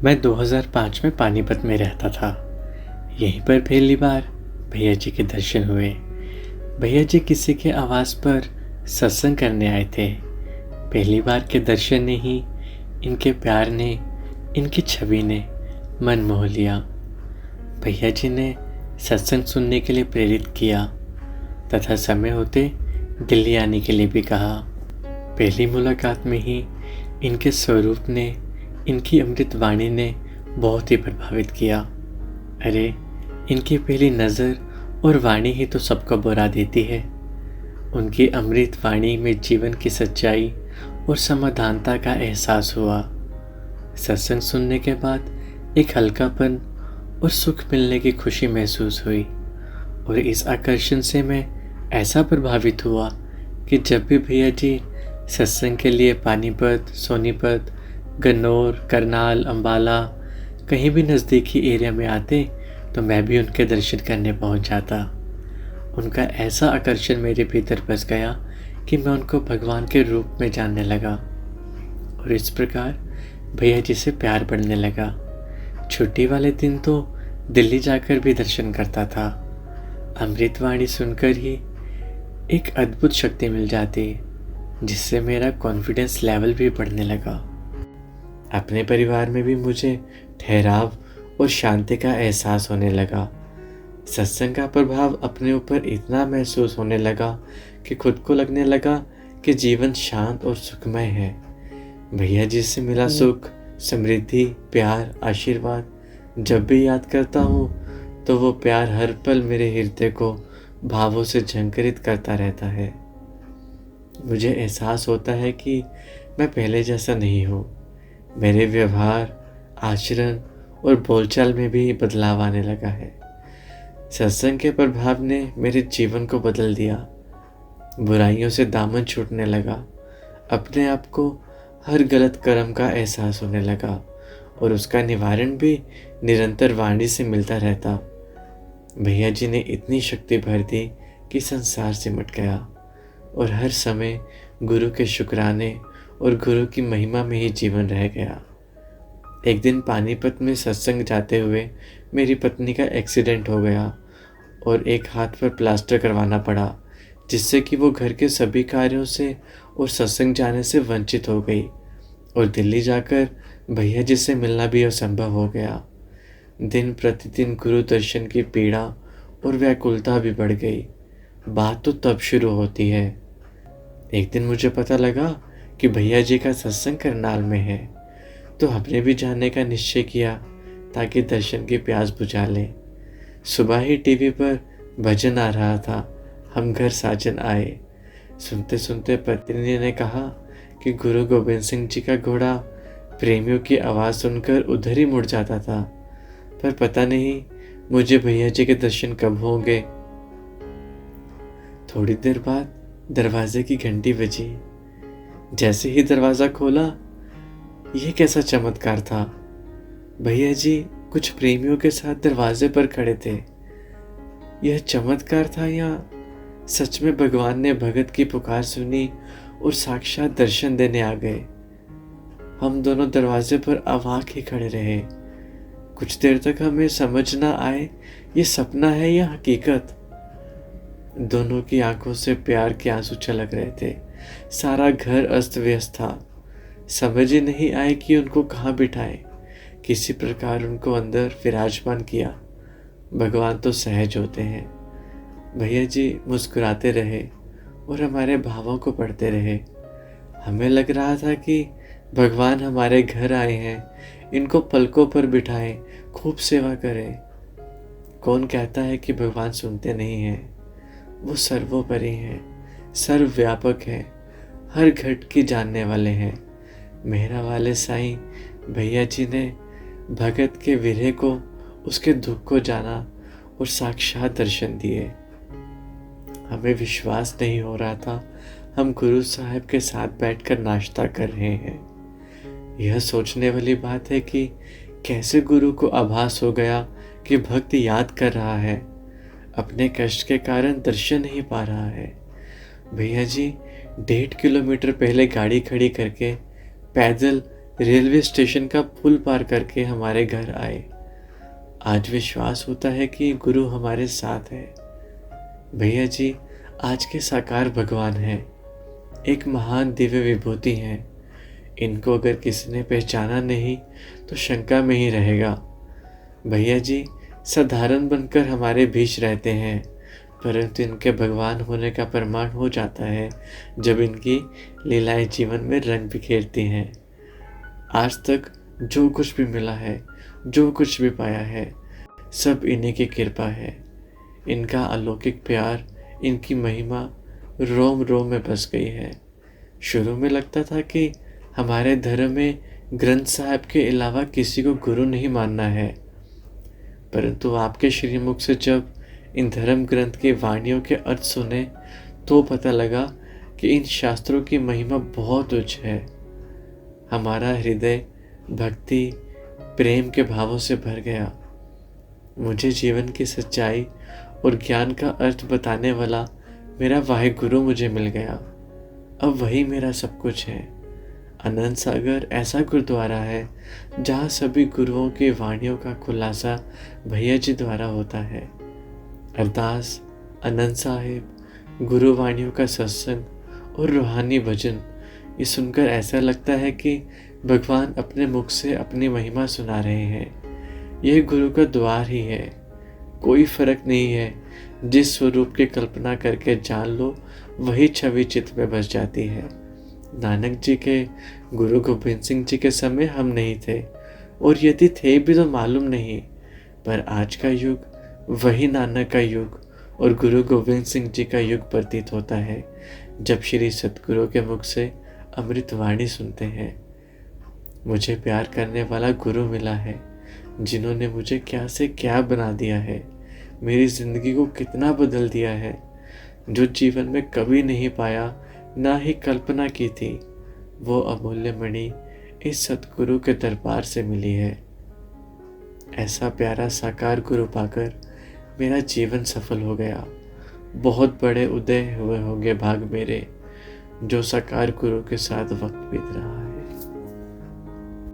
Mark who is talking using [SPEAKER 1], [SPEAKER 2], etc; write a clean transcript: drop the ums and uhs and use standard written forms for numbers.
[SPEAKER 1] मैं 2005 में पानीपत में रहता था। यहीं पर पहली बार भैया जी के दर्शन हुए। भैया जी किसी के आवास पर सत्संग करने आए थे। पहली बार के दर्शन ने ही इनके प्यार ने, इनकी छवि ने मन मोह लिया। भैया जी ने सत्संग सुनने के लिए प्रेरित किया तथा समय होते दिल्ली आने के लिए भी कहा। पहली मुलाकात में ही इनके स्वरूप ने, इनकी अमृत वाणी ने बहुत ही प्रभावित किया। अरे, इनकी पहली नज़र और वाणी ही तो सबको बुरा देती है। उनकी अमृत वाणी में जीवन की सच्चाई और समाधानता का एहसास हुआ। सत्संग सुनने के बाद एक हल्कापन और सुख मिलने की खुशी महसूस हुई और इस आकर्षण से मैं ऐसा प्रभावित हुआ कि जब भी भैया जी सत्संग के लिए पानीपत, सोनीपत, गन्नौर, करनाल, अम्बाला कहीं भी नज़दीकी एरिया में आते तो मैं भी उनके दर्शन करने पहुंच जाता। उनका ऐसा आकर्षण मेरे भीतर बस गया कि मैं उनको भगवान के रूप में जानने लगा और इस प्रकार भैया जी से प्यार बढ़ने लगा। छुट्टी वाले दिन तो दिल्ली जाकर भी दर्शन करता था। अमृतवाणी सुनकर ही एक अद्भुत शक्ति मिल जाती जिससे मेरा कॉन्फिडेंस लेवल भी बढ़ने लगा। अपने परिवार में भी मुझे ठहराव और शांति का एहसास होने लगा। सत्संग का प्रभाव अपने ऊपर इतना महसूस होने लगा कि खुद को लगने लगा कि जीवन शांत और सुखमय है। भैया जी से मिला सुख, समृद्धि, प्यार, आशीर्वाद जब भी याद करता हूँ तो वो प्यार हर पल मेरे हृदय को भावों से झंकरित करता रहता है। मुझे एहसास होता है कि मैं पहले जैसा नहीं हूँ। मेरे व्यवहार, आचरण और बोलचाल में भी बदलाव आने लगा है। सत्संग के प्रभाव ने मेरे जीवन को बदल दिया। बुराइयों से दामन छूटने लगा। अपने आप को हर गलत कर्म का एहसास होने लगा और उसका निवारण भी निरंतर वाणी से मिलता रहता। भैया जी ने इतनी शक्ति भर दी कि संसार सिमट गया और हर समय गुरु के शुक्राने और गुरु की महिमा में ही जीवन रह गया। एक दिन पानीपत में सत्संग जाते हुए मेरी पत्नी का एक्सीडेंट हो गया और एक हाथ पर प्लास्टर करवाना पड़ा, जिससे कि वो घर के सभी कार्यों से और सत्संग जाने से वंचित हो गई और दिल्ली जाकर भैया जी से मिलना भी असंभव हो गया। दिन प्रतिदिन गुरु दर्शन की पीड़ा और व्याकुलता भी बढ़ गई। बात तो तब शुरू होती है। एक दिन मुझे पता लगा कि भैया जी का सत्संग करनाल में है, तो हमने भी जाने का निश्चय किया ताकि दर्शन की प्यास बुझा लें। सुबह ही टीवी पर भजन आ रहा था, हम घर साजन आए। सुनते सुनते पत्नी ने कहा कि गुरु गोविंद सिंह जी का घोड़ा प्रेमियों की आवाज़ सुनकर उधर ही मुड़ जाता था, पर पता नहीं मुझे भैया जी के दर्शन कब होंगे। थोड़ी देर बाद दरवाजे की घंटी बजी। जैसे ही दरवाज़ा खोला, यह कैसा चमत्कार था। भैया जी कुछ प्रेमियों के साथ दरवाजे पर खड़े थे। यह चमत्कार था या सच में भगवान ने भगत की पुकार सुनी और साक्षात दर्शन देने आ गए। हम दोनों दरवाजे पर अवाक ही खड़े रहे। कुछ देर तक हमें समझ ना आए ये सपना है या हकीकत। दोनों की आंखों से प्यार के आंसू छलक रहे थे। सारा घर अस्त व्यस्त था। समझ ही नहीं आए कि उनको कहाँ बिठाएं। किसी प्रकार उनको अंदर विराजमान किया। भगवान तो सहज होते हैं। भैया जी मुस्कुराते रहे और हमारे भावों को पढ़ते रहे। हमें लग रहा था कि भगवान हमारे घर आए हैं, इनको पलकों पर बिठाएं, खूब सेवा करें। कौन कहता है कि भगवान सुनते नहीं हैं? वो सर्वोपरि हैं, सर्वव्यापक हैं, हर घट की जानने वाले हैं। मेहरा वाले साईं भैया जी ने भगत के विरह को, उसके दुख को जाना और साक्षात दर्शन दिए। हमें विश्वास नहीं हो रहा था हम गुरु साहब के साथ बैठकर नाश्ता कर रहे हैं। यह सोचने वाली बात है कि कैसे गुरु को आभास हो गया कि भक्त याद कर रहा है, अपने कष्ट के कारण दर्शन नहीं पा रहा है। भैया जी 1.5 किलोमीटर पहले गाड़ी खड़ी करके पैदल रेलवे स्टेशन का पुल पार करके हमारे घर आए। आज विश्वास होता है कि गुरु हमारे साथ है। भैया जी आज के साकार भगवान हैं, एक महान दिव्य विभूति हैं। इनको अगर किसी ने पहचाना नहीं तो शंका में ही रहेगा। भैया जी साधारण बनकर हमारे बीच रहते हैं, परंतु इनके भगवान होने का प्रमाण हो जाता है जब इनकी लीलाएं जीवन में रंग बिखेरती हैं। आज तक जो कुछ भी मिला है, जो कुछ भी पाया है, सब इन्हीं की कृपा है। इनका अलौकिक प्यार, इनकी महिमा रोम रोम में बस गई है। शुरू में लगता था कि हमारे धर्म में ग्रंथ साहब के अलावा किसी को गुरु नहीं मानना है, परंतु आपके श्रीमुख से जब इन धर्म ग्रंथ की वाणियों के अर्थ सुने तो पता लगा कि इन शास्त्रों की महिमा बहुत उच्च है। हमारा हृदय भक्ति प्रेम के भावों से भर गया। मुझे जीवन की सच्चाई और ज्ञान का अर्थ बताने वाला मेरा वाहे गुरु मुझे मिल गया। अब वही मेरा सब कुछ है। आनंद सागर ऐसा गुरुद्वारा है जहाँ सभी गुरुओं की वाणियों का खुलासा भैया जी द्वारा होता है। अरदास, आनंद साहिब, गुरु वाणियों का सत्संग और रूहानी भजन, ये सुनकर ऐसा लगता है कि भगवान अपने मुख से अपनी महिमा सुना रहे हैं। यह गुरु का द्वार ही है। कोई फर्क नहीं है, जिस स्वरूप की कल्पना करके जान लो वही छवि चित्त में बस जाती है। नानक जी के, गुरु गोविंद सिंह जी के समय हम नहीं थे, और यदि थे भी तो मालूम नहीं, पर आज का युग वही नानक का युग और गुरु गोविंद सिंह जी का युग प्रतीत होता है, जब श्री सतगुरु के मुख से अमृत वाणी सुनते हैं। मुझे प्यार करने वाला गुरु मिला है, जिन्होंने मुझे क्या से क्या बना दिया है, मेरी ज़िंदगी को कितना बदल दिया है। जो जीवन में कभी नहीं पाया, ना ही कल्पना की थी, वो अमूल्य मणि इस सतगुरु के दरबार से मिली है। ऐसा प्यारा साकार गुरु पाकर मेरा जीवन सफल हो गया। बहुत बड़े उदय हुए होंगे भाग मेरे, जो साकार गुरु के साथ वक्त बीत रहा है।